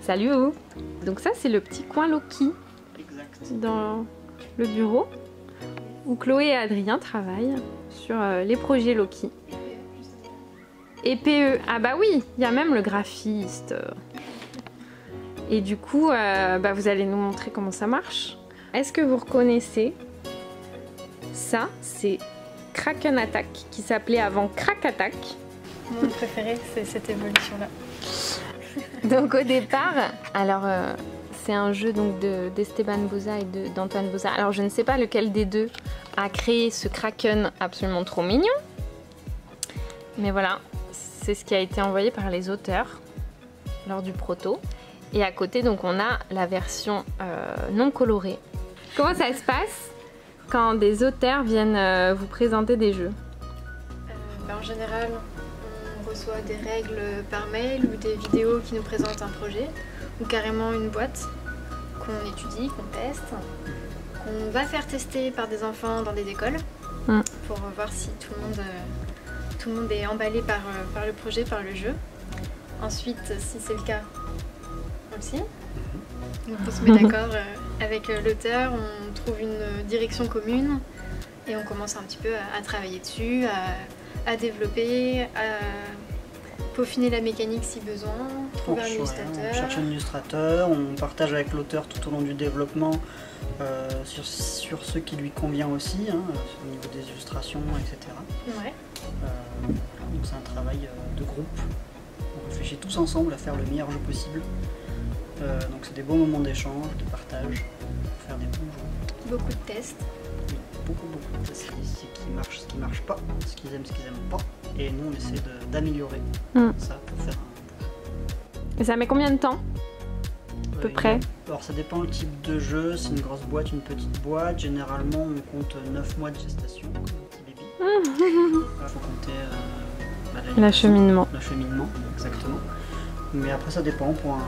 Salut. Donc ça c'est le petit coin Loki. Exact. Dans le bureau où Chloé et Adrien travaillent sur les projets Loki. Et PE, ah bah oui, il y a même le graphiste. Et du coup, vous allez nous montrer comment ça marche. Est-ce que vous reconnaissez ça? C'est Kraken Attack qui s'appelait avant Crack Attack. Mon préféré, c'est cette évolution-là. Donc au départ, alors c'est un jeu donc d'Esteban Boza et d'Antoine Boza. Alors je ne sais pas lequel des deux a créé ce Kraken absolument trop mignon. Mais voilà, c'est ce qui a été envoyé par les auteurs lors du proto. Et à côté donc on a la version non colorée. Comment ça se passe quand des auteurs viennent vous présenter des jeux? En général, on reçoit des règles par mail ou des vidéos qui nous présentent un projet ou carrément une boîte qu'on étudie, qu'on teste, qu'on va faire tester par des enfants dans des écoles pour voir si tout le monde est emballé par le projet, par le jeu. Ensuite, si c'est le cas, on le signe. Donc on se met d'accord avec l'auteur, on trouve une direction commune et on commence un petit peu à travailler dessus, à développer, à peaufiner la mécanique si besoin, trouver un illustrateur. On cherche un illustrateur, on partage avec l'auteur tout au long du développement sur ce qui lui convient aussi, au niveau des illustrations, etc. Ouais. Donc c'est un travail de groupe, on réfléchit tous ensemble à faire le meilleur jeu possible. Donc c'est des beaux moments d'échange, de partage, faire des bons jeux. Beaucoup de tests. Oui, beaucoup de tests, ce qui marche pas, ce qu'ils aiment pas, et nous on essaie d'améliorer ça pour faire un bon jeu. Et ça met combien de temps à peu près? Alors ça dépend le type de jeu, c'est une grosse boîte, une petite boîte, généralement on compte 9 mois de gestation comme un petit bébé. Il faut compter l'acheminement. L'acheminement, exactement. Mais après ça dépend, pour un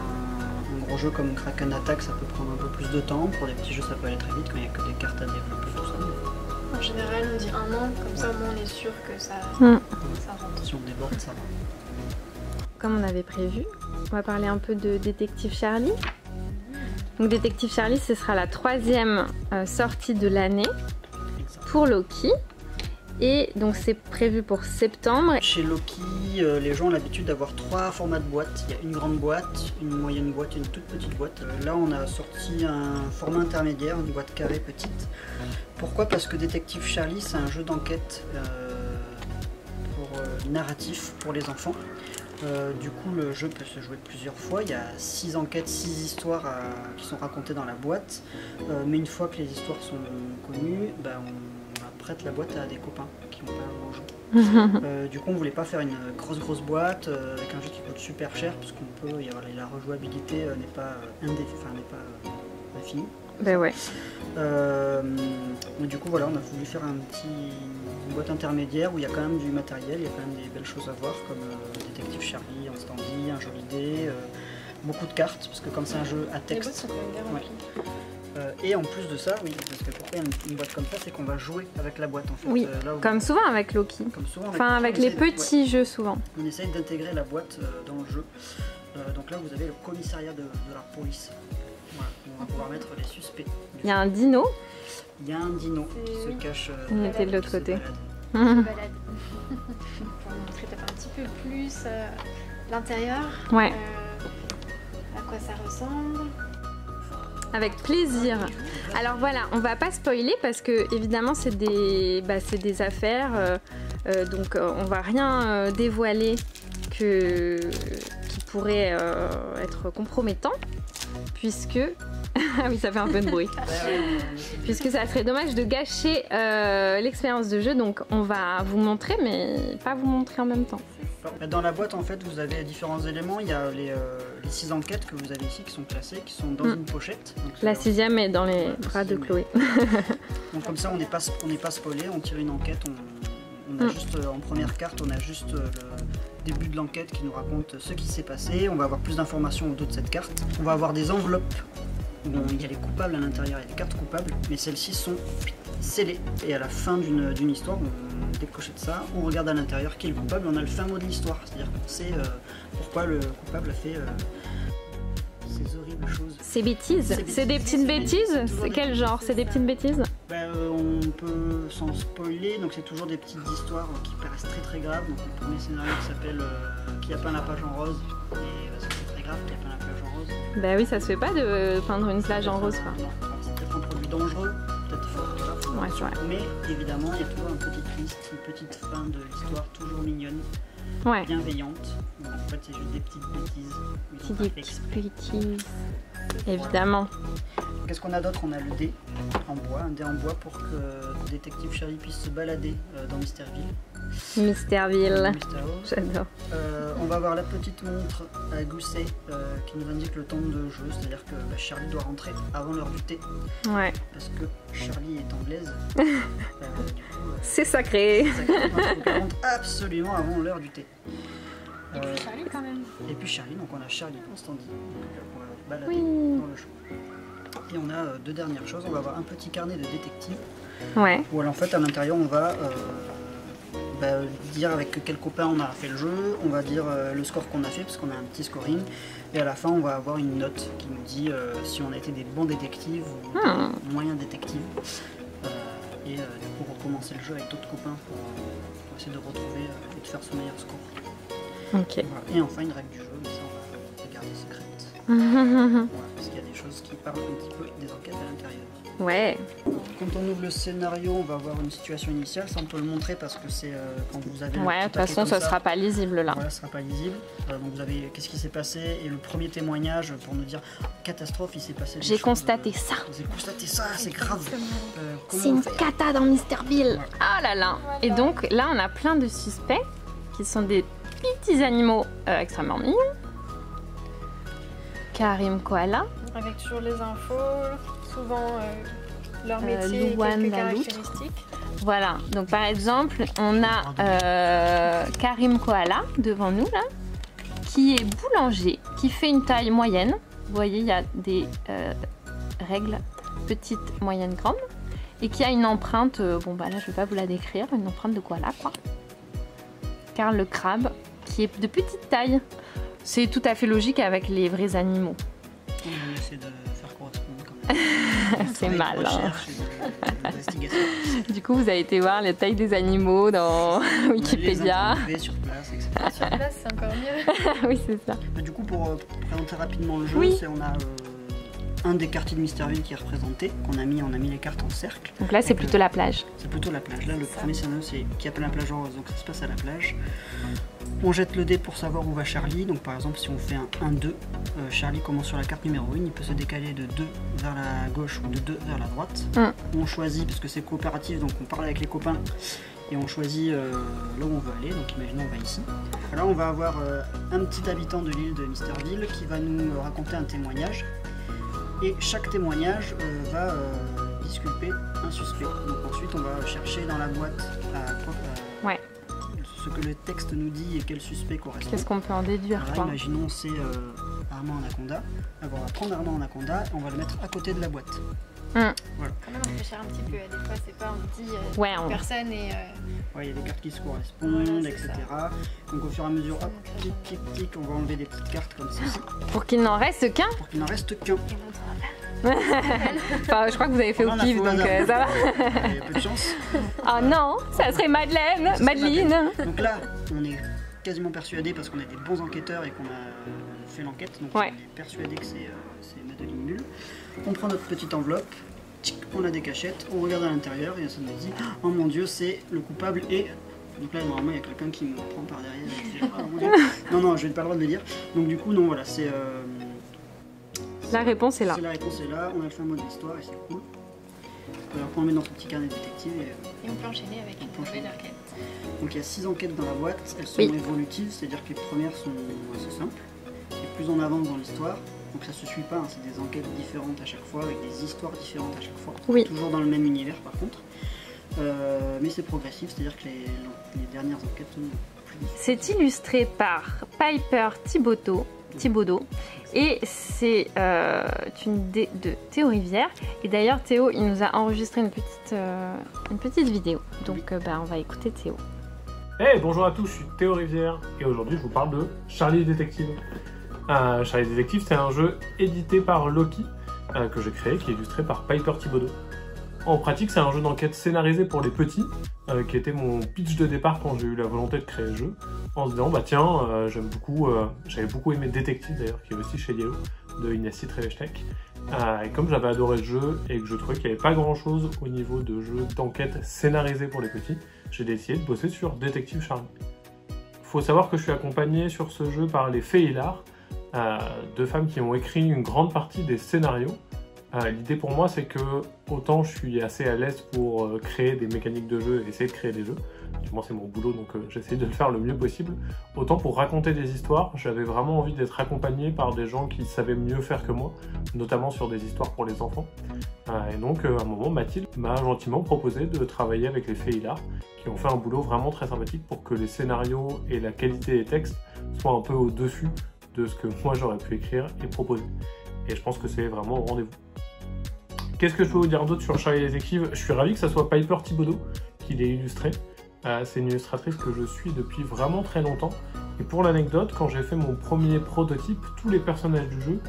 gros jeu comme Kraken Attack ça peut prendre un peu plus de temps, pour des petits jeux ça peut aller très vite quand il n'y a que des cartes à développer, tout ça. En général on dit 1 an, comme ça au moins on est sûr que ça rentre. Si on déborde ça va. Comme on avait prévu, on va parler un peu de Détective Charlie. Donc Détective Charlie, ce sera la 3e sortie de l'année pour Loki. Et donc c'est prévu pour septembre. Chez Loki, les gens ont l'habitude d'avoir 3 formats de boîtes. Il y a une grande boîte, une moyenne boîte et une toute petite boîte. Là on a sorti un format intermédiaire, une boîte carrée petite. Pourquoi? Parce que Détective Charlie c'est un jeu d'enquête narratif pour les enfants. Du coup le jeu peut se jouer plusieurs fois, il y a 6 enquêtes, 6 histoires qui sont racontées dans la boîte, mais une fois que les histoires sont connues, on prête la boîte à des copains qui n'ont pas un jeu. Du coup on voulait pas faire une grosse boîte avec un jeu qui coûte super cher, parce qu'on peut, la rejouabilité n'est pas infinie. Ben ouais. Du coup voilà, on a voulu faire une boîte intermédiaire où il y a quand même du matériel, il y a quand même des belles choses à voir comme Détective Charlie, un standy, un joli dé, beaucoup de cartes parce que comme c'est un jeu à texte. Et en plus de ça, oui, parce que pourquoi une boîte comme ça, c'est qu'on va jouer avec la boîte en fait. Oui, comme souvent avec Loki. Enfin avec les petits jeux souvent. On essaye d'intégrer la boîte dans le jeu. Donc là vous avez le commissariat de la police. Voilà, on va pouvoir mettre les suspects. Il y a un dino. Il y a un dino qui se cache. On était de l'autre côté. Pour montrer un petit peu plus l'intérieur. Ouais. À quoi ça ressemble. Avec plaisir. Alors voilà, on va pas spoiler parce que évidemment c'est des affaires, donc on va rien dévoiler qui pourrait être compromettant, puisque ah oui, ça fait un peu de bruit. Puisque ça serait dommage de gâcher l'expérience de jeu, donc on va vous montrer, mais pas vous montrer en même temps. Dans la boîte, en fait, vous avez différents éléments. Il y a les 6 enquêtes que vous avez ici qui sont classées, qui sont dans une pochette. Donc, la 6e est dans les bras de Chloé. Donc comme ça, on n'est pas spoilé, on tire une enquête, on a juste en première carte, on a juste le début de l'enquête qui nous raconte ce qui s'est passé. On va avoir plus d'informations au dos de cette carte. On va avoir des enveloppes où il y a les coupables à l'intérieur, il y a des cartes coupables, mais celles-ci sont scellées. Et à la fin d'une histoire, on décoche de ça, on regarde à l'intérieur qui est le coupable, on a le fin mot de l'histoire, c'est-à-dire qu'on sait pourquoi le coupable a fait horribles choses. C'est bêtises. C'est des petites bêtises. C'est quel genre? C'est des petites bêtises? On peut s'en spoiler, donc c'est toujours des petites histoires qui paraissent très graves. Donc le premier scénario qui s'appelle Qui a peint la page en rose, et c'est très grave, Qui a peint la plage en rose. Bah oui, ça se fait pas de peindre une plage en rose, quoi. C'est peut-être un produit dangereux, peut-être fort. Ouais, c'est vrai. Mais évidemment, il y a toujours un petit twist, une petite fin de l'histoire, toujours mignonne, Ouais. bienveillante. Donc, en fait, c'est juste des petites bêtises. C'est des petites bêtises. Évidemment. Qu'est-ce qu'on a d'autre? On a le dé en bois, un dé en bois pour que le détective Charlie puisse se balader dans Mysterville. Mysterville. J'adore. On va avoir la petite montre à gousset qui nous indique le temps de jeu, c'est-à-dire que Charlie doit rentrer avant l'heure du thé. Ouais. Parce que Charlie est anglaise. C'est sacré. Il rentre absolument avant l'heure du thé. Et puis Charlie quand même. Et puis Charlie, donc on a Charlie en stand-in, on va balader Oui. dans le show. Et on a deux dernières choses, on va avoir un petit carnet de détective. Ouais. Où en fait à l'intérieur on va dire avec quel copain on a fait le jeu, on va dire le score qu'on a fait parce qu'on a un petit scoring. Et à la fin on va avoir une note qui nous dit si on a été des bons détectives ou des moyens détectives. Et du coup recommencer le jeu avec d'autres copains pour essayer de retrouver et de faire son meilleur score. Ok. Voilà. Et enfin une règle du jeu, mais ça on va garder secrète. Voilà, parce qu'il y a des choses qui parlent un petit peu des enquêtes à l'intérieur. Ouais. Quand on ouvre le scénario, on va avoir une situation initiale, ça on peut le montrer parce que c'est quand vous avez le Ouais, de petit toute paquet façon, comme ça sera pas lisible là. Voilà, ça sera pas lisible. Donc vous avez qu'est-ce qui s'est passé et le premier témoignage pour nous dire catastrophe, il s'est passé. J'ai constaté ça. J'ai constaté ça, c'est grave. Comment C'est on une fait cata dans Mysterville. Ouais. Ah là là. Et donc là, on a plein de suspects qui sont des petits animaux extrêmement mignons. Karim Koala. Avec toujours les infos, souvent leur métier et Louane quelques la loutre. caractéristiques. Voilà. Donc par exemple, on a Karim Koala devant nous là, qui est boulanger, qui fait une taille moyenne. Vous voyez, il y a des règles petites, moyennes, grandes. Et qui a une empreinte, bon bah là je vais pas vous la décrire, une empreinte de koala quoi. Karl le crabe, qui est de petite taille. C'est tout à fait logique avec les vrais animaux. On va essayer de faire correspondre quand même. C'est Travail de mal. Hein. recherche et d'investigation. Du coup, vous avez été voir les tailles des animaux dans Wikipédia. On a les sur place, etc. Sur place, c'est encore mieux. Oui, c'est ça. Du coup, pour présenter rapidement le jeu, Oui. on a un des quartiers de Mysterville qui est représenté, on a mis les cartes en cercle. Donc là, c'est plutôt la plage. C'est plutôt la plage. Là, le premier scénario, c'est qui appelle la plage en rose, donc ça se passe à la plage. On jette le dé pour savoir où va Charlie. Donc par exemple, si on fait un 1-2, Charlie commence sur la carte numéro 1, il peut se décaler de 2 vers la gauche ou de 2 vers la droite. On choisit, parce que c'est coopératif, donc on parle avec les copains et on choisit là où on veut aller. Donc imaginons on va ici. Là, on va avoir un petit habitant de l'île de Mysterville qui va nous raconter un témoignage. Et chaque témoignage va disculper un suspect. Donc ensuite, on va chercher dans la boîte Ouais. ce que le texte nous dit et quel suspect correspond. Qu'est-ce qu'on peut en déduire Alors là, quoi. imaginons c'est Armand Anaconda. Alors, on va prendre Armand Anaconda et on va le mettre à côté de la boîte. Quand même, on réfléchir un petit peu. Des fois, c'est pas on dit Ouais, on- personne et. Ouais, il y a des cartes qui se correspondent, Voilà, c'est etc. Donc au fur et à mesure, hop, tic, tic, tic, on va enlever des petites cartes comme ceci Pour qu'il n'en reste qu'un. pour qu'il n'en reste qu'un. Enfin, je crois que vous avez fait On au en a pif, fait au donc hasard. ça va. Il y a peu de chance. Oh non, ça serait Madeleine. C'est Madeleine. Donc là, on est quasiment persuadé parce qu'on est des bons enquêteurs et qu'on a fait l'enquête. Donc Ouais. on est persuadé que c'est Madeleine Nulle. On prend notre petite enveloppe, tchic, on a des cachettes, on regarde à l'intérieur et ça nous dit oh mon dieu, c'est le coupable et. Donc là, normalement, il y a quelqu'un qui me prend par derrière et je dis, oh mon dieu. Non, je n'ai pas le droit de le dire. Donc du coup, non, voilà, c'est. La réponse est là. La réponse est là, on a le fin mot de l'histoire et c'est cool. Alors on met dans notre petit carnet de détective Et on peut enchaîner avec une nouvelle enquête. donc il y a 6 enquêtes dans la boîte, elles sont Oui. évolutives, c'est-à-dire que les premières sont assez simples. Et plus on avance dans l'histoire, donc ça se suit pas, hein, c'est des enquêtes différentes à chaque fois, avec des histoires différentes à chaque fois. Oui. Toujours dans le même univers par contre. Mais c'est progressif, c'est-à-dire que les dernières enquêtes sont plus difficiles. C'est illustré par Piper Thibaudot et c'est une idée de Théo Rivière. Et d'ailleurs, Théo, il nous a enregistré une petite vidéo. Donc, on va écouter Théo. Hey, bonjour à tous, je suis Théo Rivière et aujourd'hui je vous parle de Charlie le détective. Charlie Détective, c'est un jeu édité par Loki, que j'ai créé, qui est illustré par Piper Thibodeau. En pratique, c'est un jeu d'enquête scénarisé pour les petits, qui était mon pitch de départ quand j'ai eu la volonté de créer le jeu, en se disant, bah tiens, j'avais beaucoup aimé Détective d'ailleurs, qui est aussi chez Yellow, de Ignacy Trevechtek. Et comme j'avais adoré le jeu et que je trouvais qu'il n'y avait pas grand chose au niveau de jeu d'enquête scénarisé pour les petits, j'ai décidé de bosser sur Détective Charlie. Faut savoir que je suis accompagné sur ce jeu par les Feylar, deux femmes qui ont écrit une grande partie des scénarios. L'idée pour moi, c'est que autant je suis assez à l'aise pour créer des mécaniques de jeu et essayer de créer des jeux, du moins c'est mon boulot donc j'essaie de le faire le mieux possible, autant pour raconter des histoires, j'avais vraiment envie d'être accompagné par des gens qui savaient mieux faire que moi, notamment sur des histoires pour les enfants. Et donc à un moment, Mathilde m'a gentiment proposé de travailler avec les Feylar, qui ont fait un boulot vraiment très sympathique pour que les scénarios et la qualité des textes soient un peu au-dessus de ce que moi j'aurais pu écrire et proposer. Et je pense que c'est vraiment au rendez-vous. Qu'est-ce que je peux vous dire d'autre sur Charlie Détective? Je suis ravi que ça soit Piper Thibodeau qui l'ait illustré. C'est une illustratrice que je suis depuis vraiment très longtemps. Et pour l'anecdote, quand j'ai fait mon premier prototype, tous les personnages du jeu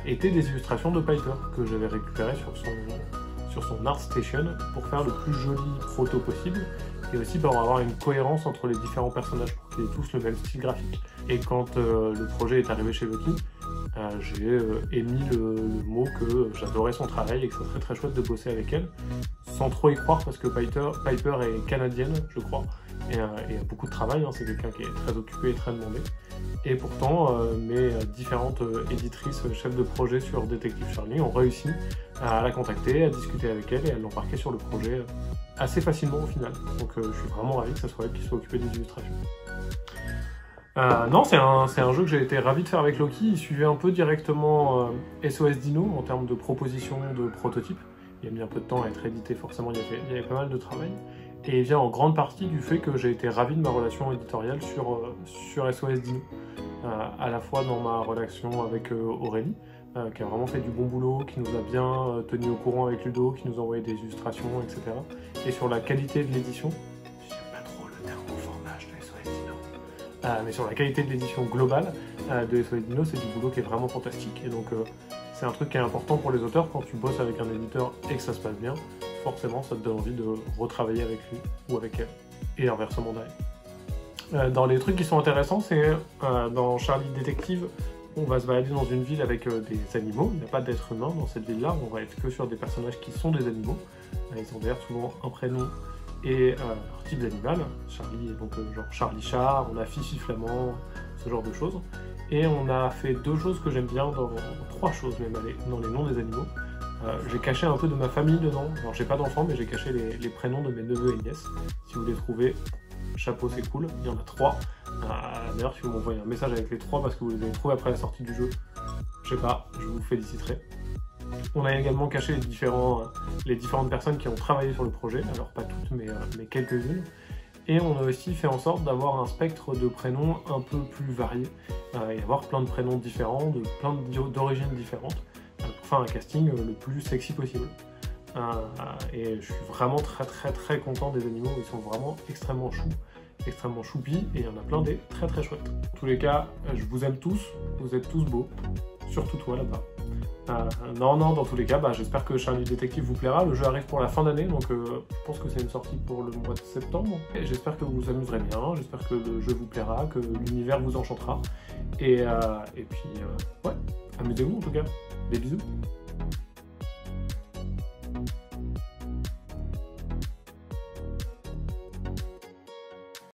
étaient des illustrations de Piper que j'avais récupérées sur son ArtStation pour faire le plus joli proto possible et aussi pour avoir une cohérence entre les différents personnages pour qu'ils aient tous le même style graphique. Et quand le projet est arrivé chez Loki, j'ai émis le mot que j'adorais son travail et que ça serait très chouette de bosser avec elle, sans trop y croire parce que Piper est canadienne, je crois, et a beaucoup de travail, hein, c'est quelqu'un qui est très occupé et très demandé. Et pourtant, mes différentes éditrices, chefs de projet sur Détective Charlie ont réussi à la contacter, à discuter avec elle et à l'embarquer sur le projet assez facilement au final. Donc je suis vraiment ravi que ce soit elle qui soit occupée des illustrations. Non, c'est un jeu que j'ai été ravi de faire avec Loki. Il suivait un peu directement SOS Dino en termes de proposition de prototype. Il a mis un peu de temps à être édité, forcément il y avait pas mal de travail. Et il vient en grande partie du fait que j'ai été ravi de ma relation éditoriale sur SOS Dino. À la fois dans ma relation avec Aurélie, qui a vraiment fait du bon boulot, qui nous a bien tenu au courant avec Ludo, qui nous a envoyé des illustrations, etc. Et sur la qualité de l'édition. Mais sur la qualité de l'édition globale de SOS Dino, c'est du boulot qui est vraiment fantastique. Et donc c'est un truc qui est important pour les auteurs quand tu bosses avec un éditeur et que ça se passe bien, forcément ça te donne envie de retravailler avec lui ou avec elle. Et inversement derrière. Dans les trucs qui sont intéressants, c'est dans Charlie Détective, on va se balader dans une ville avec des animaux. Il n'y a pas d'être humain dans cette ville-là, on va être que sur des personnages qui sont des animaux. Ils ont d'ailleurs souvent un prénom et leur type d'animal. Charlie est donc genre Charlie Chat, on a Fifi Flamand, ce genre de choses. Et on a fait deux choses que j'aime bien, trois choses même, dans les noms des animaux. J'ai caché un peu de ma famille dedans. Alors j'ai pas d'enfants, mais j'ai caché les prénoms de mes neveux et nièces. Si vous les trouvez, chapeau, c'est cool. Il y en a trois. D'ailleurs, si vous m'envoyez un message avec les trois parce que vous les avez trouvés après la sortie du jeu, je sais pas, je vous féliciterai. On a également caché les différentes personnes qui ont travaillé sur le projet, alors pas toutes, mais quelques-unes. Et on a aussi fait en sorte d'avoir un spectre de prénoms un peu plus varié, et avoir plein de prénoms différents, de plein d'origines différentes, pour faire un casting le plus sexy possible. Et je suis vraiment très content des animaux, ils sont vraiment extrêmement choux, extrêmement choupis, et il y en a plein des très chouettes. En tous les cas, je vous aime tous, vous êtes tous beaux, surtout toi là-bas. Non, dans tous les cas, j'espère que Charlie Détective vous plaira. Le jeu arrive pour la fin d'année, donc je pense que c'est une sortie pour le mois de septembre. J'espère que vous vous amuserez bien, j'espère que le jeu vous plaira, que l'univers vous enchantera. Et puis, ouais, amusez-vous en tout cas. Des bisous.